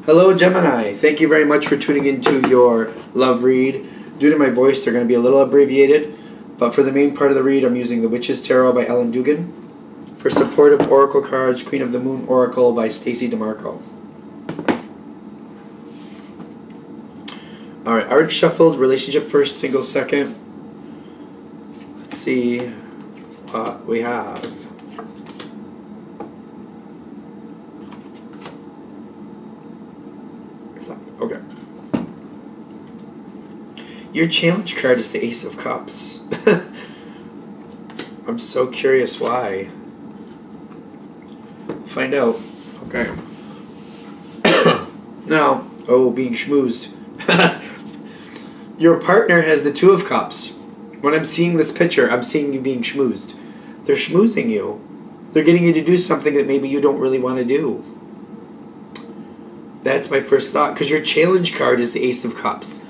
Hello, Gemini. Thank you very much for tuning into your love read. Due to my voice, they're going to be a little abbreviated, but for the main part of the read, I'm using The Witch's Tarot by Ellen Dugan. For supportive oracle cards, Queen of the Moon Oracle by Stacey DeMarco. Alright, art shuffled, relationship first, single second. Let's see what we have. Okay. Your challenge card is the Ace of Cups. I'm so curious why. We'll find out. Okay. Now, being schmoozed. Your partner has the Two of Cups. When I'm seeing this picture, I'm seeing you being schmoozed. They're schmoozing you. They're getting you to do something that maybe you don't really want to do. That's my first thought, because your challenge card is the Ace of Cups.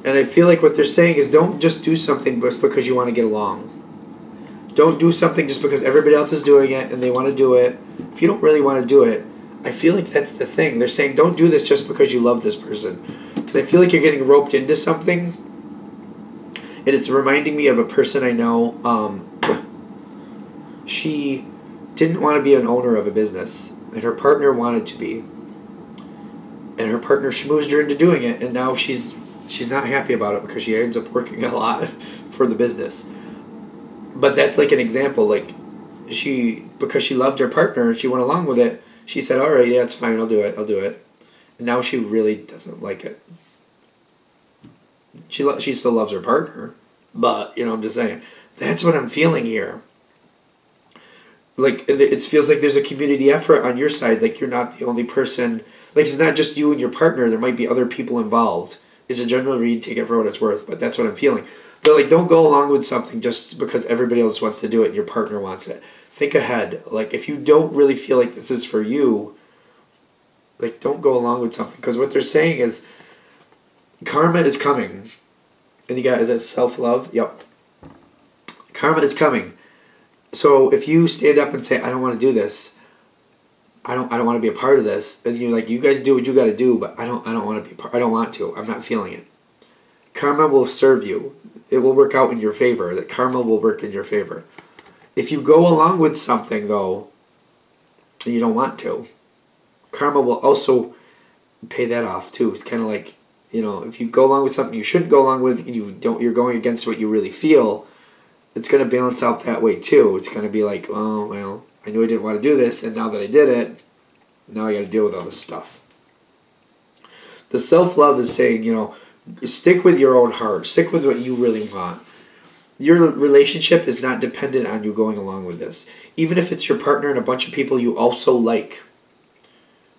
And I feel like what they're saying is don't just do something just because you want to get along. Don't do something just because everybody else is doing it and they want to do it. If you don't really want to do it, I feel like that's the thing. They're saying don't do this just because you love this person. Because I feel like you're getting roped into something. And it's reminding me of a person I know. She didn't want to be an owner of a business. And her partner wanted to be. And her partner schmoozed her into doing it, and now she's not happy about it because she ends up working a lot for the business. But that's like an example. Like because she loved her partner and she went along with it, she said, "All right, yeah, it's fine. I'll do it." And now she really doesn't like it. She still loves her partner, but I'm just saying that's what I'm feeling here. Like, it feels like there's a community effort on your side. Like, you're not the only person. Like, it's not just you and your partner. There might be other people involved. It's a general read. Take it for what it's worth. But that's what I'm feeling. They're like, don't go along with something just because everybody else wants to do it and your partner wants it. Think ahead. Like, if you don't really feel like this is for you, like, don't go along with something. Because what they're saying is karma is coming. And you got, is that self-love? Yep. Karma is coming. So if you stand up and say, I don't want to do this, I don't want to be a part of this, and you're like, you guys do what you got to do, but I don't want to be I don't want to. I'm not feeling it. Karma will serve you. It will work out in your favor. That karma will work in your favor. If you go along with something though, and you don't want to, karma will also pay that off too. It's kind of like, if you go along with something you shouldn't go along with, and you're going against what you really feel, it's going to balance out that way too. It's going to be like, oh, well, I knew I didn't want to do this, and now that I did it, now I got to deal with all this stuff. The self-love is saying, stick with your own heart. Stick with what you really want. Your relationship is not dependent on you going along with this. Even if it's your partner and a bunch of people you also like.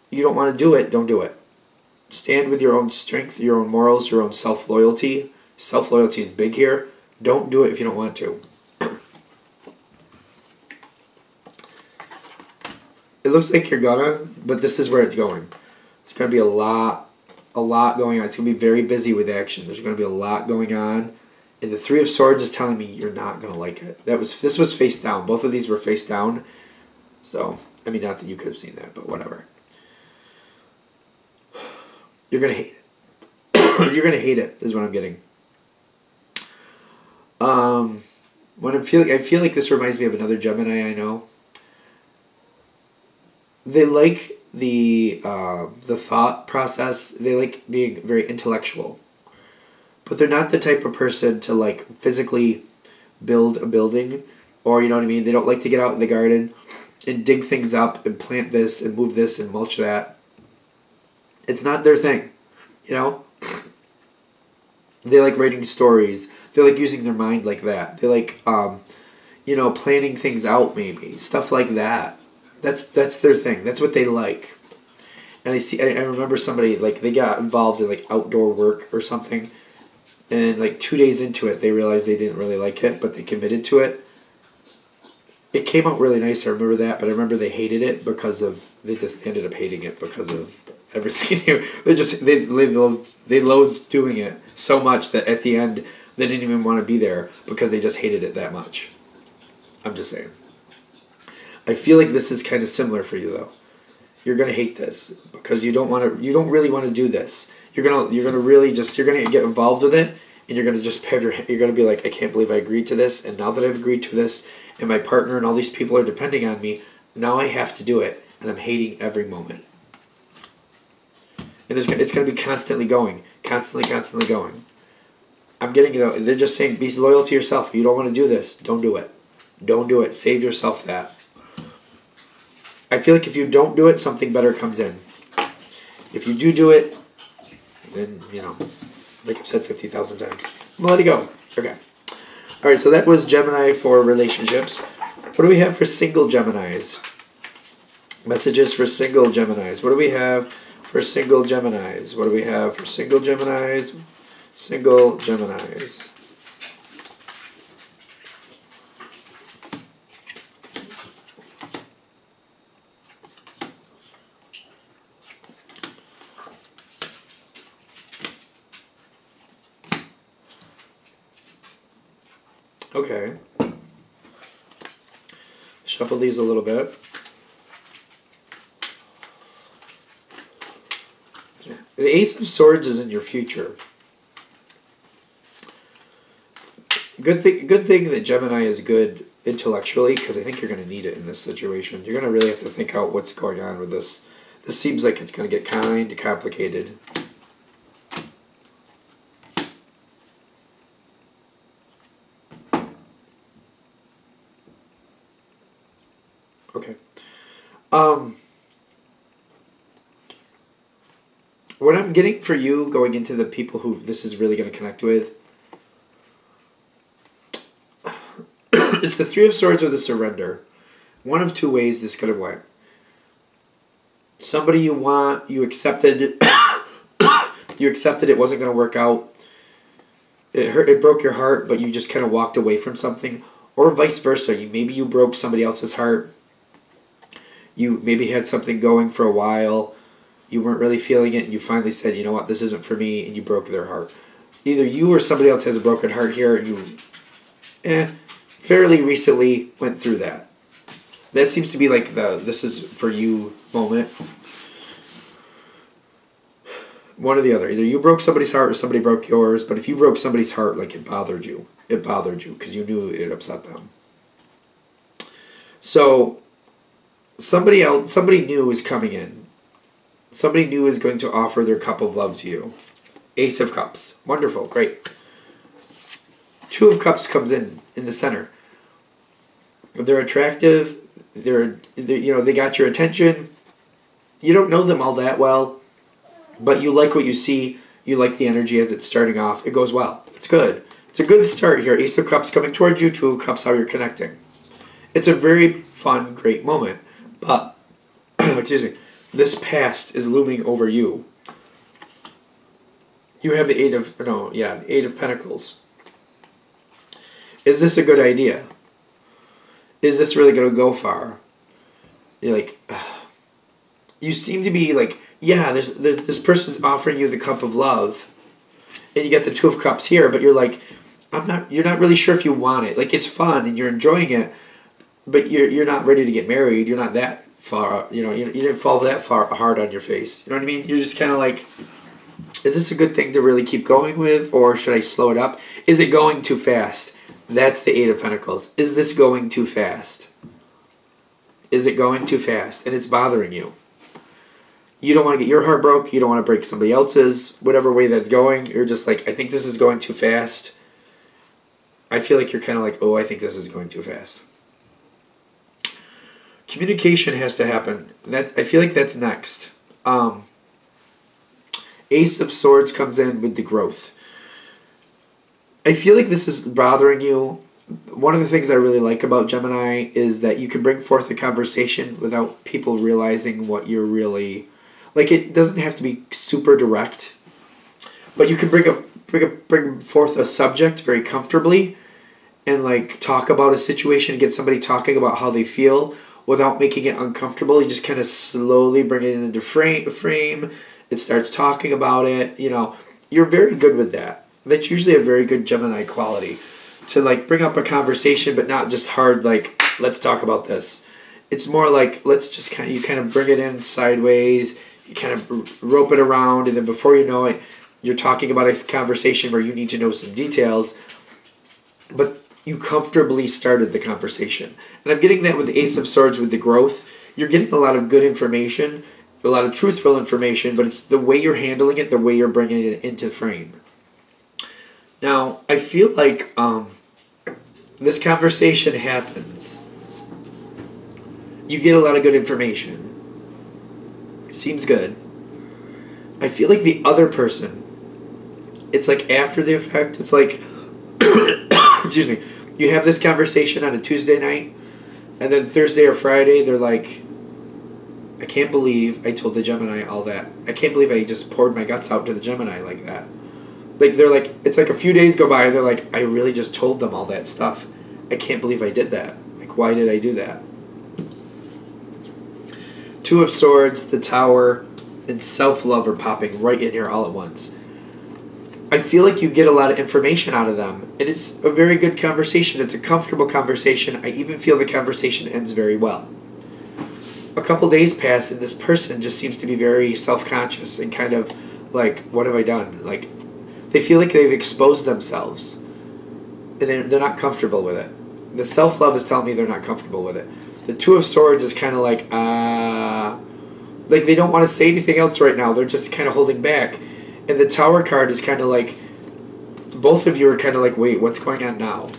You don't want to do it, don't do it. Stand with your own strength, your own morals, your own self-loyalty. Self-loyalty is big here. Don't do it if you don't want to. It looks like you're gonna, but this is where it's going. It's going to be a lot going on. It's going to be very busy with action. There's going to be a lot going on. And the Three of Swords is telling me you're not going to like it. This was face down. Both of these were face down. So, I mean, not that you could have seen that, but whatever. You're going to hate it. You're going to hate it, is what I'm getting. I feel like this reminds me of another Gemini I know. They like the thought process. They like being very intellectual, but they're not the type of person to like physically build a building, or you know what I mean. They don't like to get out in the garden and dig things up and plant this and move this and mulch that. It's not their thing, They like writing stories. They like using their mind like that. They like, planning things out maybe. Stuff like that. That's their thing. That's what they like. And I remember somebody, like, they got involved in, like, outdoor work or something. And, like, 2 days into it, they realized they didn't really like it, but they committed to it. It came out really nice, I remember that. But I remember they hated it they just ended up hating it because of everything. They loathed doing it so much that at the end they didn't even want to be there because they just hated it that much. I'm just saying. I feel like this is kind of similar for you though. you're gonna hate this because you don't really want to do this. You're gonna really just, you're gonna get involved with it, and you're gonna just have you're gonna be like, I can't believe I agreed to this, and now that I've agreed to this, and my partner and all these people are depending on me, now I have to do it, and I'm hating every moment. And it's gonna be constantly going, constantly going. I'm getting, they're just saying, be loyal to yourself. If you don't want to do this, don't do it. Don't do it. Save yourself that. I feel like if you don't do it, something better comes in. If you do it, then, like I've said 50,000 times, let it go. Okay. All right, so that was Gemini for relationships. What do we have for single Geminis? Messages for single Geminis. What do we have for single Geminis? What do we have for single Geminis? Single Geminis. Okay. Shuffle these a little bit. The Ace of Swords is in your future. Good thing that Gemini is good intellectually, because I think you're going to need it in this situation. You're going to really have to think out what's going on with this. This seems like it's going to get kind of complicated. Okay. What I'm getting for you going into the people who this is really going to connect with, it's the Three of Swords with a surrender. One of two ways this could have went. Somebody you want, you accepted, you accepted it wasn't going to work out. It hurt, it broke your heart, but you just kind of walked away from something. Or vice versa. Maybe you broke somebody else's heart. You maybe had something going for a while. You weren't really feeling it, and you finally said, you know what, this isn't for me, and you broke their heart. Either you or somebody else has a broken heart here, and you fairly recently went through that. That seems to be like the this is for you moment. One or the other. Either you broke somebody's heart or somebody broke yours, but if you broke somebody's heart, like it bothered you because you knew it upset them. So somebody new is coming in. Somebody new is going to offer their cup of love to you. Ace of Cups. Wonderful. Great. Two of Cups comes in the center. They're attractive. They got your attention. You don't know them all that well, but you like what you see. You like the energy as it's starting off. It goes well. It's good. It's a good start here. Ace of Cups coming towards you. Two of Cups, how you're connecting. It's a very fun, great moment. But, excuse me, this past is looming over you. You have the Eight of Pentacles. Is this a good idea? Is this really going to go far? You're like, you seem to be like, yeah, there's this person's offering you the cup of love, and you get the Two of Cups here, but you're like, you're not really sure if you want it. Like, it's fun and you're enjoying it, but you're not ready to get married. You're not that far, you didn't fall that far hard on your face. You know what I mean? You're just kind of like, is this a good thing to really keep going with, or should I slow it up? Is it going too fast? That's the Eight of Pentacles. Is this going too fast? Is it going too fast? And it's bothering you. You don't want to get your heart broke. You don't want to break somebody else's. Whatever way that's going, you're just like, I think this is going too fast. I feel like you're kind of like, oh, I think this is going too fast. Communication has to happen. I feel like that's next. Ace of Swords comes in with the growth. I feel like this is bothering you. One of the things I really like about Gemini is that you can bring forth a conversation without people realizing what you're really... Like, it doesn't have to be super direct, but you can bring forth a subject very comfortably and, like, talk about a situation and get somebody talking about how they feel without making it uncomfortable. You just kind of slowly bring it into frame. It starts talking about it. You're very good with that. That's usually a very good Gemini quality, to like bring up a conversation, but not just hard, like, let's talk about this. It's more like let's just you kind of bring it in sideways. You kind of rope it around, and then before you know it, you're talking about a conversation where you need to know some details, but you comfortably started the conversation. And I'm getting that with the Ace of Swords with the growth. You're getting a lot of good information, a lot of truthful information, but it's the way you're handling it, the way you're bringing it into frame. Now, I feel like this conversation happens. You get a lot of good information. Seems good. I feel like the other person, it's like after the effect, it's like, excuse me, you have this conversation on a Tuesday night, and then Thursday or Friday, they're like, I can't believe I told the Gemini all that. I can't believe I just poured my guts out to the Gemini like that. Like, they're like, it's like a few days go by, and they're like, I really just told them all that stuff. I can't believe I did that. Like, why did I do that? Two of Swords, the Tower, and self-love are popping right in here all at once. I feel like you get a lot of information out of them. And it's a very good conversation. It's a comfortable conversation. I even feel the conversation ends very well. A couple days pass, and this person just seems to be very self-conscious and kind of like, what have I done? Like, they feel like they've exposed themselves. And they're not comfortable with it. The self-love is telling me they're not comfortable with it. The Two of Swords is kind of like they don't want to say anything else right now. They're just kind of holding back. And the Tower card is kind of like, both of you are kind of like, wait, what's going on now?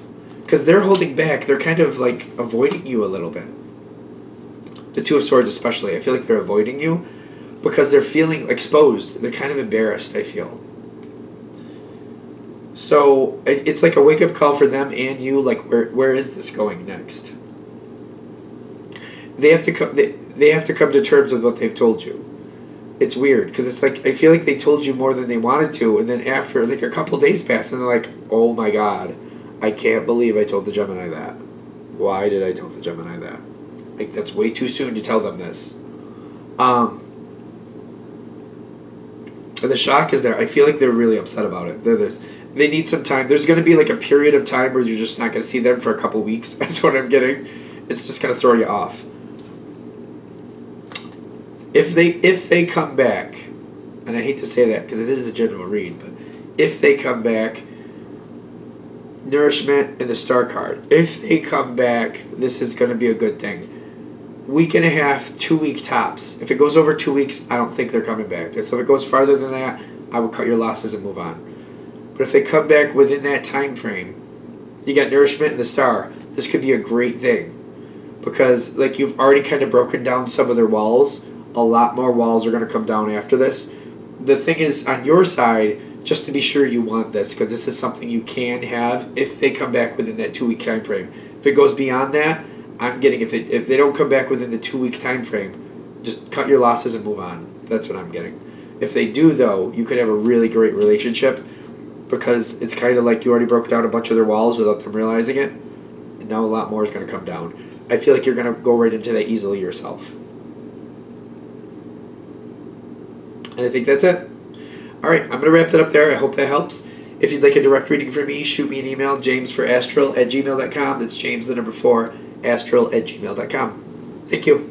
Because they're holding back. They're kind of like avoiding you a little bit. The Two of Swords especially. I feel like they're avoiding you because they're feeling exposed. They're kind of embarrassed, I feel. So it's like a wake-up call for them and you. Like, where is this going next? They have to come. They have to come to terms with what they've told you. It's weird because it's like I feel like they told you more than they wanted to, and then after like a couple days pass, and they're like, "Oh my God, I can't believe I told the Gemini that. Why did I tell the Gemini that? Like that's way too soon to tell them this." And the shock is there. I feel like they're really upset about it. They need some time. There's going to be like a period of time where you're just not going to see them for a couple weeks. That's what I'm getting. It's just going to throw you off. If they come back, and I hate to say that because it is a general read, but if they come back, Nourishment and the Star card. If they come back, this is going to be a good thing. Week and a half, 2 week tops. If it goes over 2 weeks, I don't think they're coming back. So if it goes farther than that, I would cut your losses and move on. But if they come back within that time frame, you got Nourishment and the Star. This could be a great thing because like you've already kind of broken down some of their walls. A lot more walls are going to come down after this. The thing is, on your side, just to be sure you want this, because this is something you can have if they come back within that 2 week time frame. If it goes beyond that, I'm getting, if they don't come back within the 2 week time frame, just cut your losses and move on. That's what I'm getting. If they do, though, you could have a really great relationship because it's kind of like you already broke down a bunch of their walls without them realizing it, and now a lot more is going to come down. I feel like you're going to go right into that easily yourself. And I think that's it. All right, I'm going to wrap that up there. I hope that helps. If you'd like a direct reading from me, shoot me an email, jamesforastral@gmail.com. That's James, the number 4, astral@gmail.com. Thank you.